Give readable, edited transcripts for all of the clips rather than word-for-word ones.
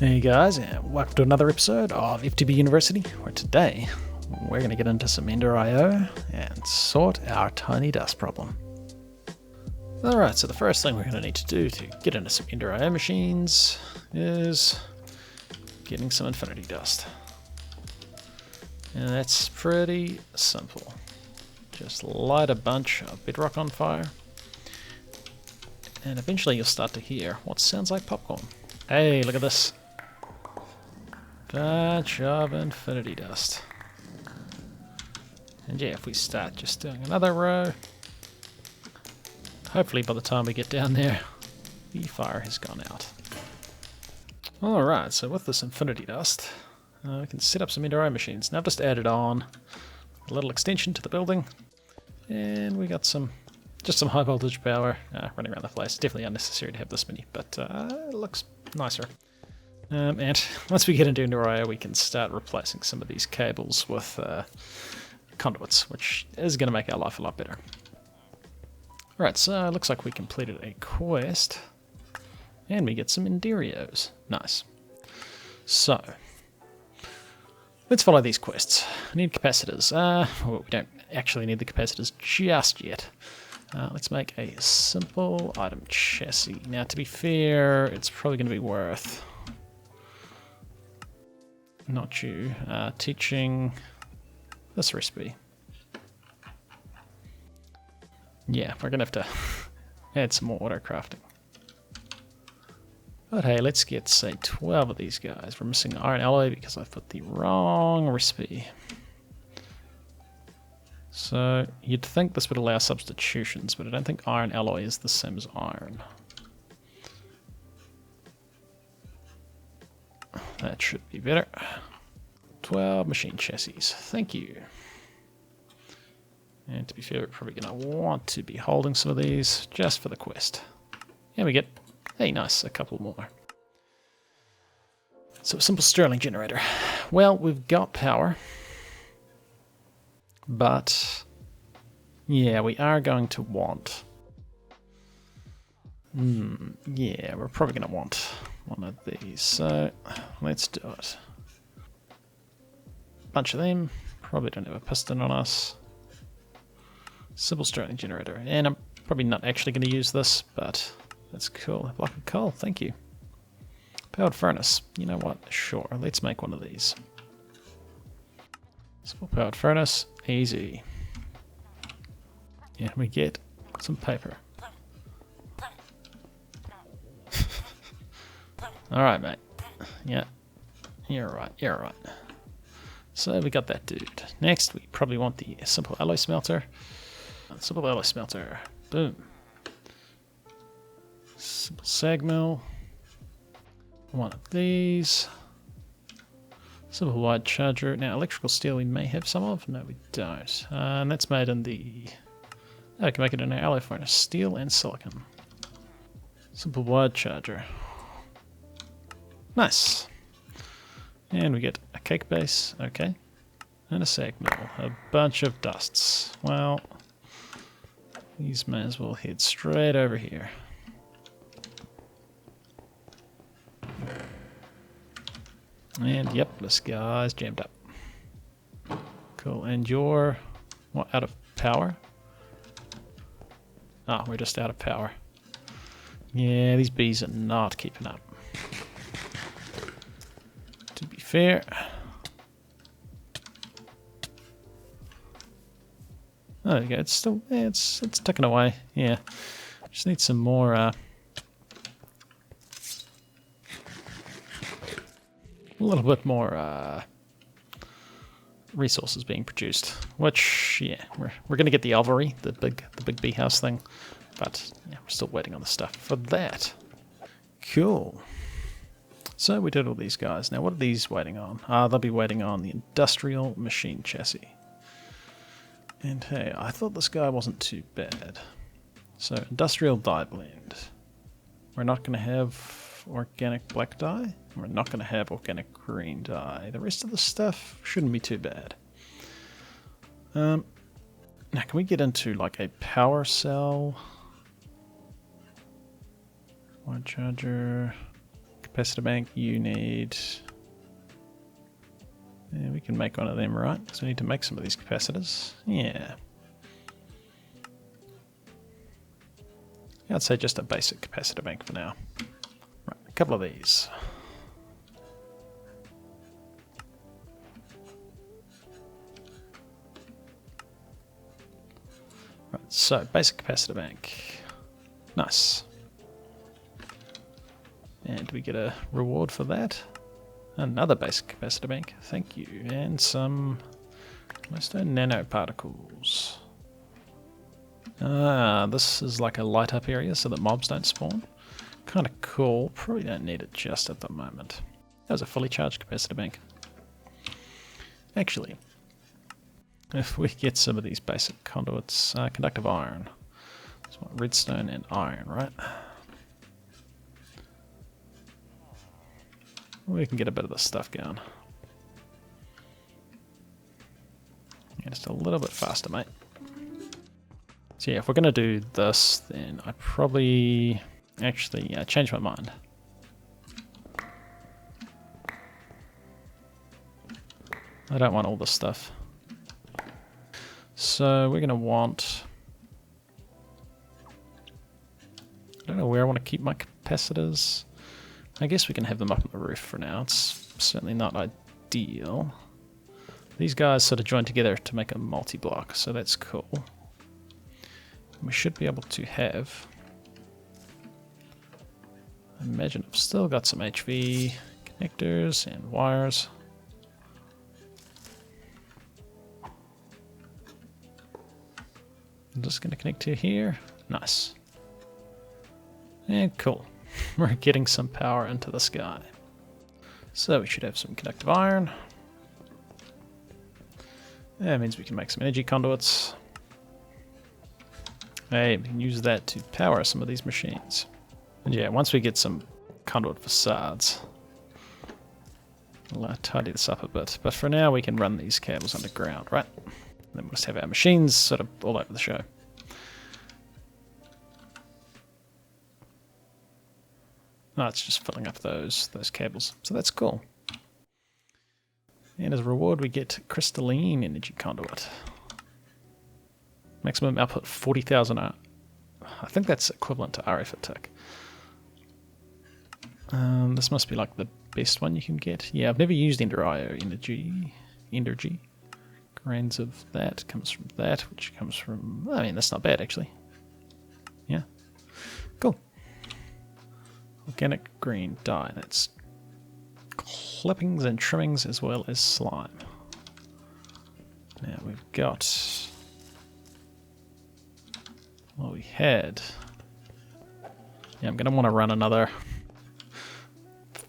Hey guys, and welcome to another episode of FTB University, where today we're going to get into some EnderIO and sort our tiny dust problem. Alright, so the first thing we're going to need to do to get into some EnderIO machines is getting some infinity dust. And that's pretty simple. Just light a bunch of bedrock on fire, and eventually you'll start to hear what sounds like popcorn. Hey, look at this. Bunch of infinity dust. And yeah, if we start just doing another row, hopefully by the time we get down there, the fire has gone out. Alright, so with this infinity dust, we can set up some EnderIO machines. Now I've just added on a little extension to the building, and we got just some high voltage power running around the place. Definitely unnecessary to have this many, but it looks nicer. And once we get into EnderIO, we can start replacing some of these cables with conduits, which is going to make our life a lot better. Alright, so it looks like we completed a quest, and we get some EnderIOs. Nice. So, let's follow these quests. I need capacitors. Well, we don't actually need the capacitors just yet. Let's make a simple item chassis. Now, to be fair, it's probably going to be worth... not you, teaching this recipe. Yeah, we're gonna have to add some more auto crafting. But hey, let's get, say, 12 of these guys. We're missing iron alloy because I put the wrong recipe. So, you'd think this would allow substitutions, but I don't think iron alloy is the same as iron. That should be better. 12 machine chassis. Thank you. And to be fair, we're probably going to want to be holding some of these just for the quest. And we get, hey, nice, a couple more. So a simple Stirling generator. Well, we've got power. But, yeah, we are going to want... yeah, we're probably going to want one of these, so let's do it. Bunch of them, probably don't have a piston on us. Simple Stirling generator, and I'm probably not actually going to use this, but that's cool. A block of coal, thank you. Powered furnace, you know what, sure, let's make one of these. Simple powered furnace, easy. And we get some paper. Alright, mate. Yeah. You're right, you're right. So we got that dude. Next, we probably want the simple alloy smelter. Simple alloy smelter. Boom. Simple sag mill. One of these. Simple wide charger. Now, electrical steel we may have some of. No, we don't. And that's made in the... oh, we can make it in our alloy furnace. Steel and silicon. Simple wide charger. Nice. And we get a cake base, okay. And a sag mill. A bunch of dusts. Well, these may as well head straight over here. And yep, this guy's jammed up. Cool, and you're, what, out of power? Ah, we're just out of power. Yeah, these bees are not keeping up. To be fair, oh, there you go. It's still, yeah, it's ticking away. Yeah, just need some more. A little bit more resources being produced. Which, yeah, we're gonna get the Alvery, the big bee house thing, but yeah, we're still waiting on the stuff for that. Cool. So we did all these guys. Now what are these waiting on? They'll be waiting on the industrial machine chassis. And hey, I thought this guy wasn't too bad. So industrial dye blend. We're not going to have organic black dye. We're not going to have organic green dye. The rest of the stuff shouldn't be too bad. Now can we get into like a power cell? Wide charger. capacitor bank, you need... Yeah, we can make one of them, right? Because we need to make some of these capacitors. Yeah. I'd say just a basic capacitor bank for now. Right, a couple of these. Right, so basic capacitor bank. Nice. And do we get a reward for that? Another basic capacitor bank, thank you. And some glowstone nanoparticles. Ah, this is like a light up area so that mobs don't spawn. Kind of cool. Probably don't need it just at the moment. That was a fully charged capacitor bank. Actually, if we get some of these basic conduits, conductive iron. That's what, redstone and iron, right? We can get a bit of this stuff going. Yeah, just a little bit faster, mate. So yeah, if we're going to do this, then I probably actually change my mind. I don't want all this stuff. So we're going to want... I don't know where I want to keep my capacitors. I guess we can have them up on the roof for now. It's certainly not ideal. These guys sort of join together to make a multi-block, so that's cool. We should be able to have... I imagine I've still got some HV connectors and wires. I'm just going to connect to here. Nice. And cool. We're getting some power into the sky. So we should have some conductive iron. That means we can make some energy conduits. Hey, we can use that to power some of these machines. And yeah, once we get some conduit facades, we'll tidy this up a bit. But for now, we can run these cables underground, right? And then we'll just have our machines sort of all over the show. No, it's just filling up those cables. So that's cool. And as a reward, we get crystalline energy conduit. Maximum output 40,000. I think that's equivalent to RF a tick. This must be like the best one you can get. Yeah, I've never used EnderIO energy. Grains of that comes from that, which comes from... I mean, that's not bad, actually. Yeah. Cool. Organic green dye. That's clippings and trimmings as well as slime. Now we've got... Well, we had... Yeah, I'm going to want to run another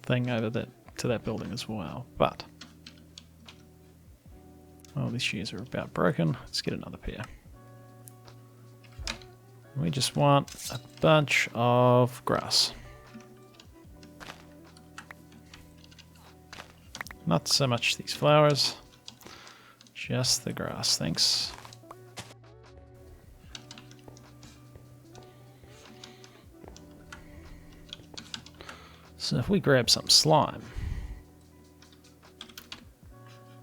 thing over to that building as well, but... Oh, these shears are about broken. Let's get another pair. We just want a bunch of grass. Not so much these flowers, just the grass, thanks. So if we grab some slime,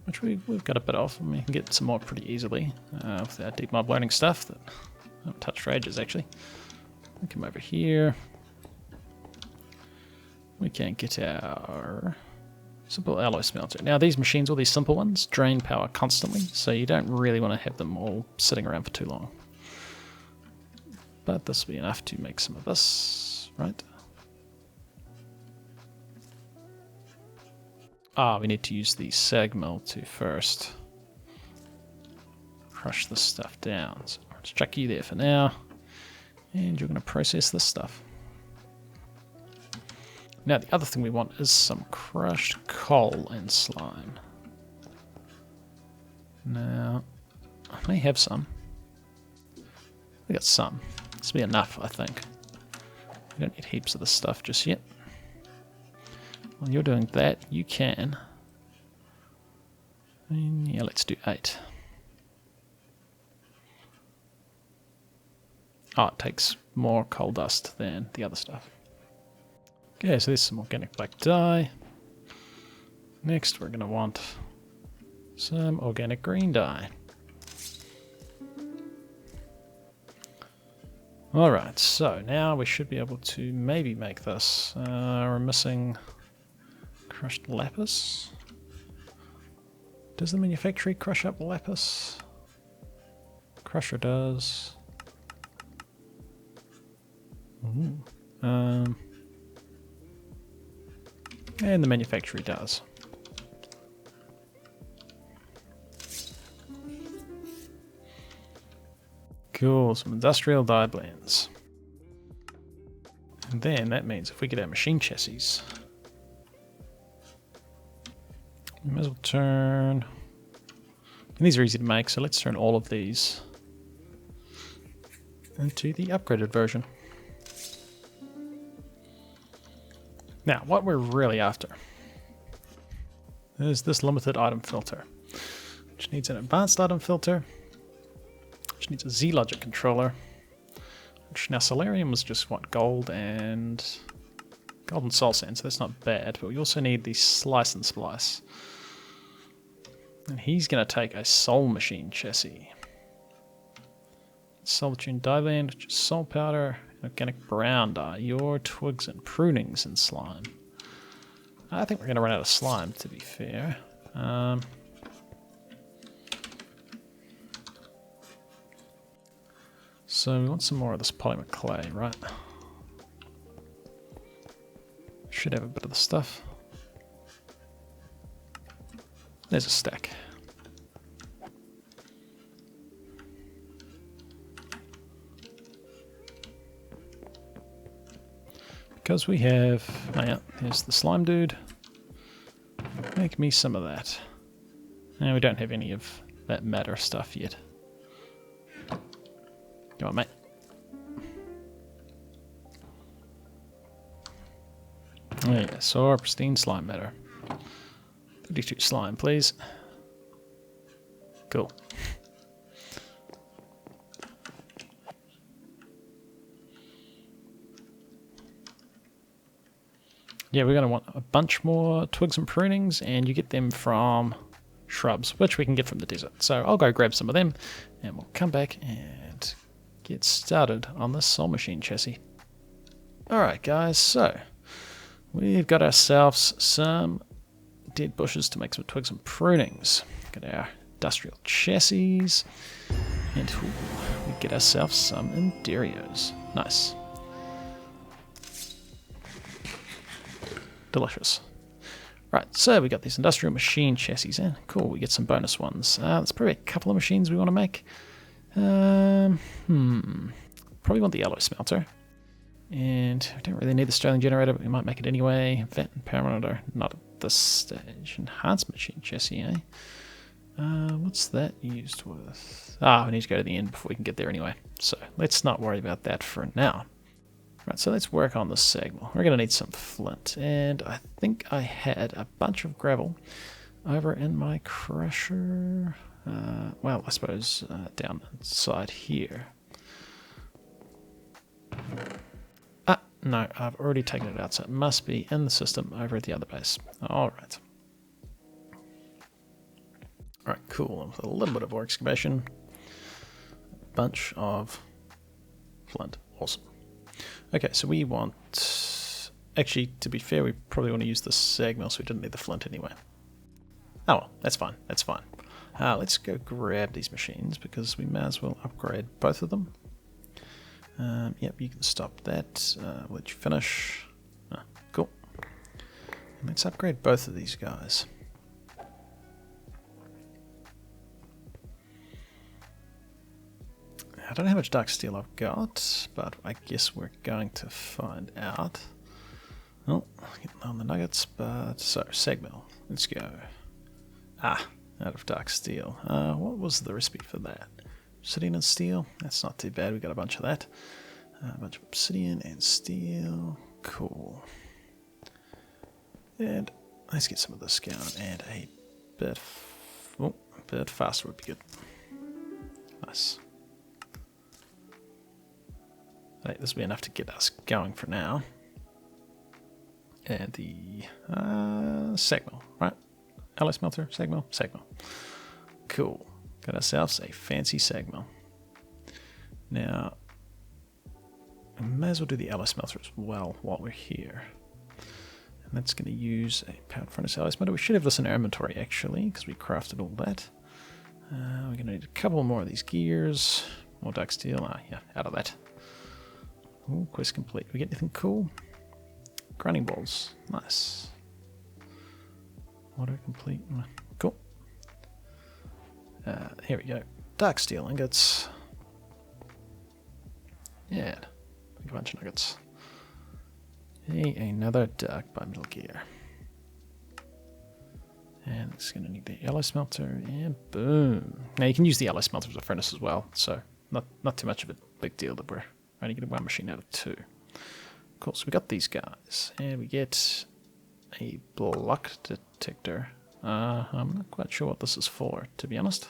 which we've got a bit of, and we can get some more pretty easily with our deep mob learning stuff that I haven't touched for ages actually. We come over here. We can get our simple alloy smelter. Now these machines, all these simple ones, drain power constantly, so you don't really want to have them all sitting around for too long. But this will be enough to make some of this, right? Ah, we need to use the sag mill to first crush this stuff down. So let's chuck you there for now, and you're going to process this stuff. Now the other thing we want is some crushed coal and slime. Now, I may have some. We got some. This will be enough, I think. We don't need heaps of this stuff just yet. While you're doing that, you can. Yeah, let's do 8. Oh, it takes more coal dust than the other stuff. Okay, so there's some organic black dye. Next we're going to want some organic green dye. Alright, so now we should be able to maybe make this. We're missing crushed lapis. Does the manufactory crush up lapis? Crusher does. Ooh. And the manufactory does. Cool, some industrial dye blends. And then that means if we get our machine chassis, we may as well turn... And these are easy to make, so let's turn all of these into the upgraded version. Now, what we're really after is this limited item filter, which needs an advanced item filter, which needs a Z-Logic controller, which now Solarium was just what, gold and soul sand, so that's not bad, but we also need the slice and splice. And he's going to take a soul machine chassis. Soul tune dye blend, which is soul powder, organic brown dye, your twigs and prunings and slime. I think we're going to run out of slime, to be fair. So we want some more of this polymer clay, right? Should have a bit of the stuff. There's a stack. Because we have... Oh yeah, there's the slime dude. Make me some of that. And we don't have any of that matter stuff yet. Come on, mate. Oh yeah, so our pristine slime matter. 32 slime, please. Cool. Yeah, we're going to want a bunch more twigs and prunings, and you get them from shrubs, which we can get from the desert. So I'll go grab some of them, and we'll come back and get started on this soul machine chassis. Alright guys, so we've got ourselves some dead bushes to make some twigs and prunings. Got our industrial chassis, and we get ourselves some EnderIOs. Nice. Delicious. Right, so we got these industrial machine chassis in. Cool, we get some bonus ones. There's probably a couple of machines we want to make. Probably want the alloy smelter. And we don't really need the sterling generator, but we might make it anyway. Vat and parameter, not at this stage. Enhanced machine chassis, eh? What's that used with? We need to go to the end before we can get there anyway. So let's not worry about that for now. Right, so let's work on the segment. We're going to need some flint, and I think I had a bunch of gravel over in my crusher. Well, I suppose down inside here. No, I've already taken it out, so it must be in the system over at the other base. Alright. Alright, cool. With a little bit of ore excavation. A bunch of flint. Awesome. Okay, so we want... Actually, to be fair, we probably want to use the sag mill, so we didn't need the flint anyway. Oh well, that's fine, that's fine. Let's go grab these machines, because we may as well upgrade both of them. Yep, you can stop that. We'll let you finish. Cool. And let's upgrade both of these guys. I don't know how much dark steel I've got, but I guess we're going to find out. Oh, getting on the nuggets, but... So, sag mill. Let's go. Out of dark steel. What was the recipe for that? Obsidian and steel? That's not too bad, we got a bunch of that. A bunch of obsidian and steel. Cool. And let's get some of this going, and a bit faster would be good. Nice. I think this will be enough to get us going for now. And the seg mill, right? Alloy smelter, seg mill, seg mill. Cool. Got ourselves a fancy seg mill. Now, I may as well do the alloy smelter as well while we're here. And that's going to use a powered furnace alloy smelter. We should have this in our inventory actually, because we crafted all that. We're going to need a couple more of these gears. More dark steel. Yeah, out of that. Ooh, quest complete. We get anything cool? Grinding balls. Nice. Auto complete. Cool. Here we go. Dark steel ingots. Yeah. A bunch of nuggets. Hey, another dark bimetal gear. And it's going to need the alloy smelter, and boom. Now you can use the alloy smelter as a furnace as well, so not too much of a big deal that we're only getting one machine out of two. Cool, so we got these guys, and we get a block detector. I'm not quite sure what this is for, to be honest.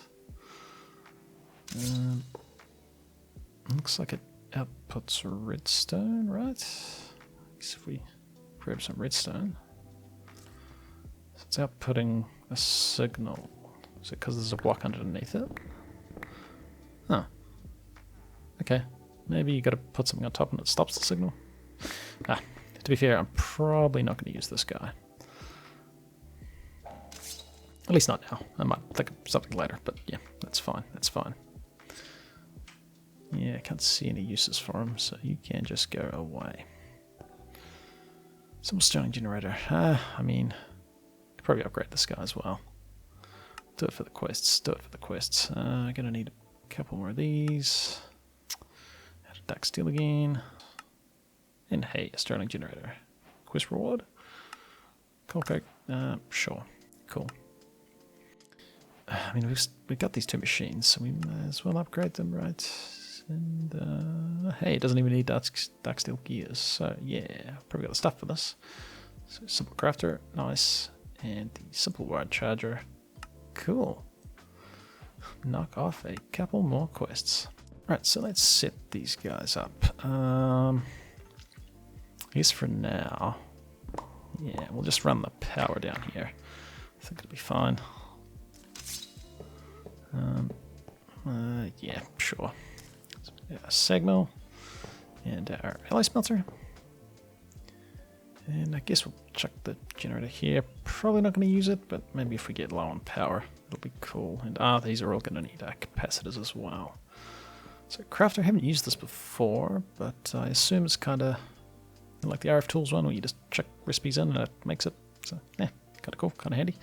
Looks like it outputs redstone, right? I guess if we grab some redstone. So it's outputting a signal. Is it because there's a block underneath it? Huh. Okay. Maybe you got to put something on top and it stops the signal. To be fair, I'm probably not going to use this guy. At least not now. I might think of something later, but yeah, that's fine. That's fine. Yeah, I can't see any uses for him, so you can just go away. Simple Sterling generator. I mean, could probably upgrade this guy as well. Do it for the quests. Do it for the quests. I'm gonna need a couple more of these. Add a dark steel again. And hey, a Sterling generator. Quest reward. Coal coke. Sure. Cool. I mean, we've got these two machines, so we may as well upgrade them, right? And hey, it doesn't even need dark steel gears, so yeah, probably got the stuff for this. So simple crafter, nice, and the simple wired charger, cool. Knock off a couple more quests. Right, so let's set these guys up. I guess for now, yeah, we'll just run the power down here. I think it'll be fine. Yeah, sure. A seg mill and our alloy smelter, and I guess we'll chuck the generator here. Probably not going to use it, but maybe if we get low on power, it'll be cool. And these are all going to need capacitors as well. So crafter, I haven't used this before, but I assume it's kind of like the RF Tools one, where you just chuck recipes in and it makes it. So yeah, kind of cool, kind of handy.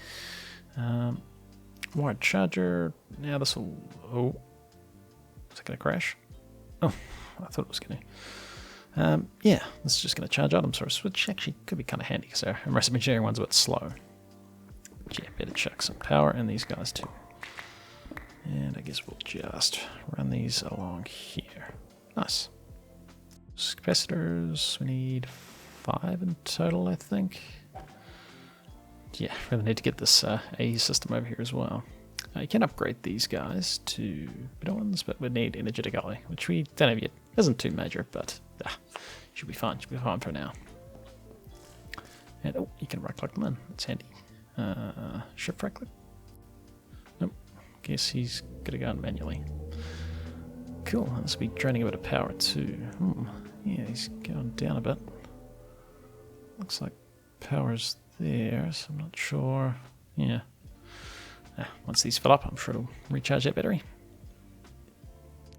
Wired charger. Now this will. Oh, is it going to crash? Oh, I thought it was going to. Yeah, this is just going to charge items, which actually could be kind of handy because our recipe engineering one's a bit slow. But yeah, better chuck some power in these guys too. And I guess we'll just run these along here. Nice. Capacitors, we need 5 in total, I think. Yeah, really need to get this AE system over here as well. You can upgrade these guys to better ones, but we need energetic alloy, which we don't have yet. Isn't too major, but should be fine. Should be fine for now. And oh, you can right click them in. That's handy. Shift right click. Nope. Guess he's gonna go on manually. Cool. This will be draining a bit of power too. Yeah, he's going down a bit. Looks like power's there, so I'm not sure. Yeah. Once these fill up, I'm sure it'll recharge that battery.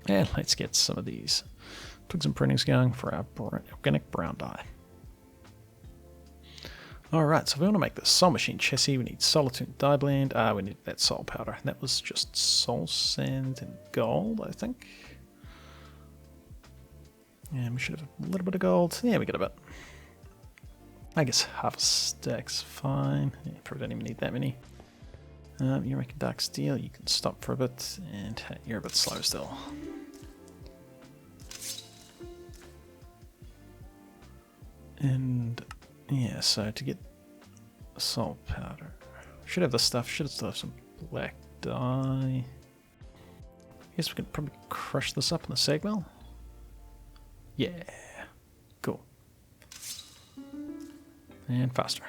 And let's get some of these twigs and prunings going for our organic brown dye. Alright, so if we want to make the soul machine chassis, we need solitude dye blend. We need that soul powder. That was just soul sand and gold, I think. And we should have a little bit of gold. Yeah, we got a bit. I guess half a stack's fine. Yeah, probably don't even need that many. You're making dark steel, you can stop for a bit, and you're a bit slow still. And yeah, so to get soul powder, should have this stuff, should still have some black dye. I guess we can probably crush this up in the seg mill. Yeah, cool. and faster.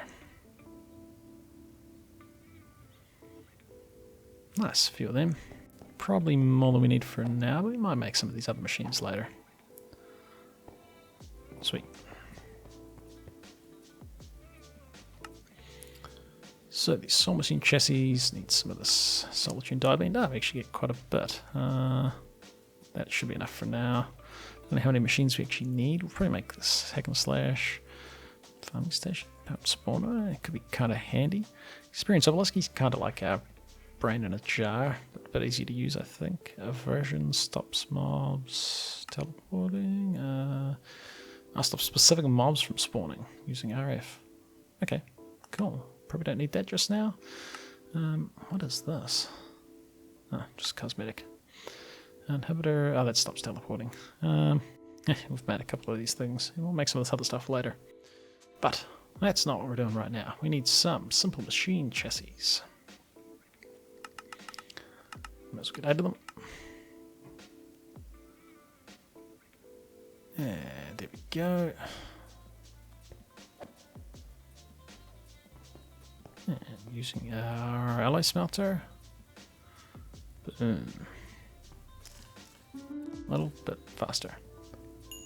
Nice, a few of them. Probably more than we need for now, but we might make some of these other machines later. Sweet. So these soul machine chassis need some of this solar tune diamond. We actually get quite a bit. That should be enough for now. Don't know how many machines we actually need. We'll probably make this hack and slash farming station powered spawner. It could be kind of handy. Experience obelisk is kind of like our brain in a jar, but a bit easier to use, I think. Aversion stops mobs teleporting. I'll stop specific mobs from spawning using RF. Okay, cool. Probably don't need that just now. What is this? Oh, just cosmetic. Inhibitor. Oh, that stops teleporting. We've made a couple of these things. We'll make some of this other stuff later. But that's not what we're doing right now. We need some simple machine chassis. Might as well get out of them. And there we go. And using our alloy smelter. Boom. A little bit faster.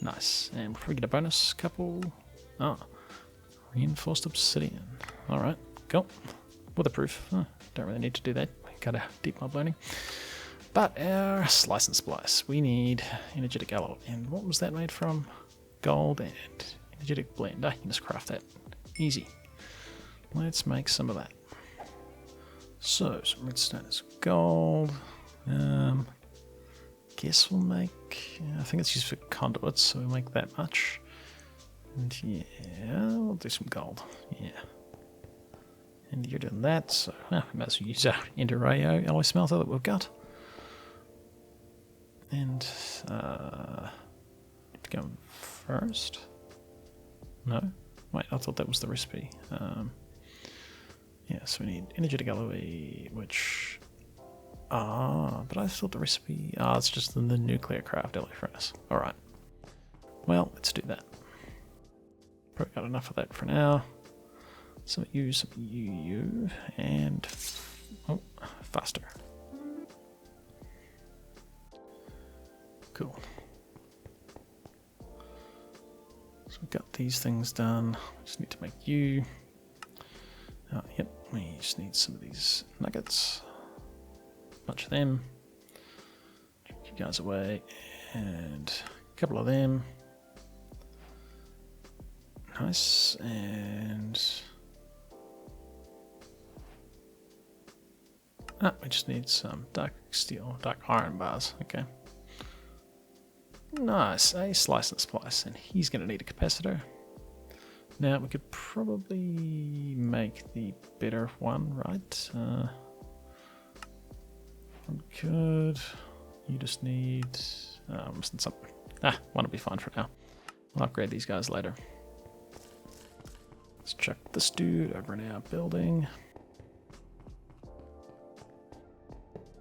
Nice. And before we get a bonus couple. Oh. Reinforced obsidian. Alright, cool. Weatherproof. Don't really need to do that. Gotta deep mob learning. But our slice and splice. We need energetic alloy. And what was that made from? Gold and energetic blend. I can just craft that. Easy. Let's make some of that. So, some redstone is gold. Guess we'll make... I think it's used for conduits, so we'll make that much. And yeah, we'll do some gold. Yeah. And you're doing that, so we might as well use our EnderIO alloy smelter that we've got. And to go first. No? Wait, I thought that was the recipe. Yeah, so we need energetic alloy, which... but I thought the recipe... it's just in the nuclear craft alloy furnace. Alright. Well, let's do that. Probably got enough of that for now. Some you, and... Oh, faster. Cool. So we've got these things done. We just need to make you. Yep, we just need some of these nuggets. Bunch of them. Keep you guys away. And a couple of them. Nice. And... we just need some dark steel, dark iron bars. Okay. Nice. A slice and splice. And he's going to need a capacitor. Now, we could probably make the better one, right? We could. You just need... I'm missing something. One will be fine for now. I'll upgrade these guys later. Let's check this dude over in our building.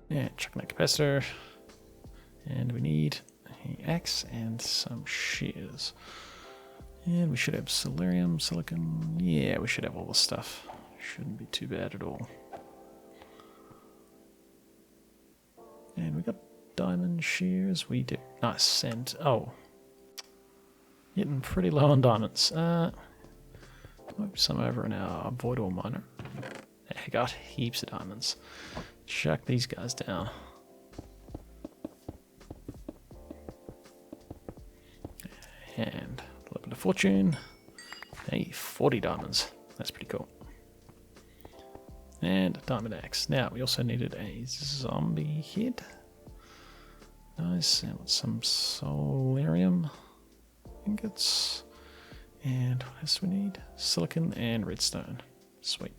Yeah, checking that capacitor. And we need an axe and some shears. And we should have solarium, silicon. Yeah, we should have all this stuff. Shouldn't be too bad at all. And we got diamond shears. We do. Nice. And oh, getting pretty low on diamonds. Might be some over in our void ore miner. I got heaps of diamonds. Chuck these guys down. And a little bit of fortune. Hey, 40 diamonds. That's pretty cool. And a diamond axe. Now, we also needed a zombie head. Nice. And some solarium ingots. And what else do we need? Silicon and redstone. Sweet.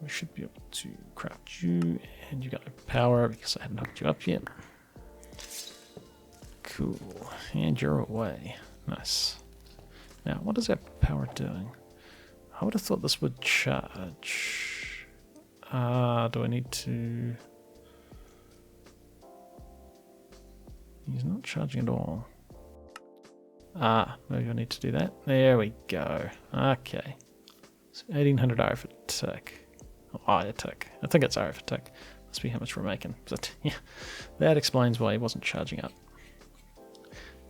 We should be able to craft you. And you got no power because I haven't hooked you up yet. Cool. And you're away. Nice. Now, what is that power doing? I would have thought this would charge. Do I need to... He's not charging at all. Maybe I need to do that. There we go. Okay. So 1800 IO for tick. Oh, IO tick. I think it's IO for tick. Must be how much we're making. But yeah, that explains why he wasn't charging up.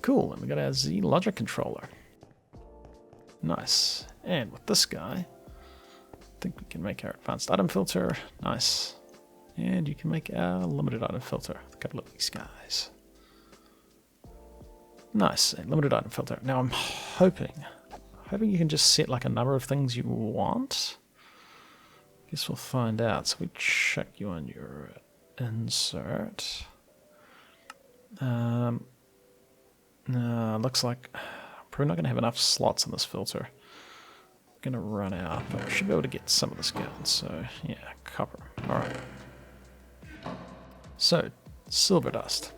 Cool, and we got our Z logic controller. Nice. And with this guy, I think we can make our advanced item filter. Nice. And you can make our limited item filter. A couple of these guys. Nice. A limited item filter. Now I'm hoping you can just set like a number of things you want. Guess we'll find out. So we check you on your insert. No, looks like I'm probably not going to have enough slots in this filter. I'm going to run out, but we should be able to get some of this going. So yeah, copper. Alright. So, silver dust.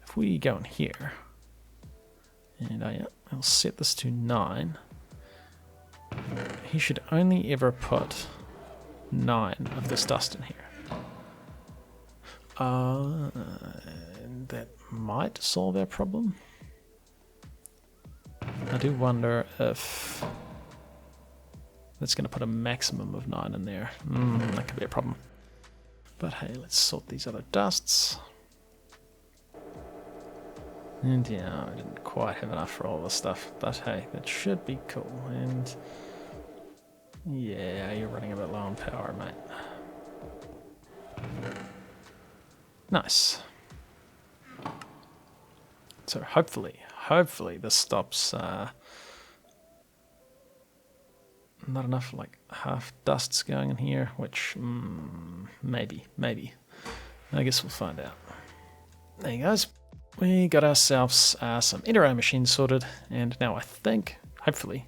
If we go in here, and I'll set this to 9, he should only ever put 9 of this dust in here. That might solve our problem. I do wonder if that's going to put a maximum of 9 in there. That could be a problem. But hey, let's sort these other dusts. And yeah, I didn't quite have enough for all this stuff. But hey, that should be cool. And yeah, you're running a bit low on power, mate. Nice. So hopefully this stops not enough like half dusts going in here, which maybe. I guess we'll find out. There you guys. We got ourselves some EnderIO machines sorted, and now I think, hopefully,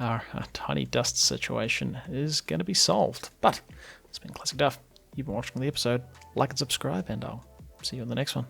our tiny dust situation is going to be solved. But it's been ClassicDuff. You've been watching the episode. Like and subscribe, and I'll see you in the next one.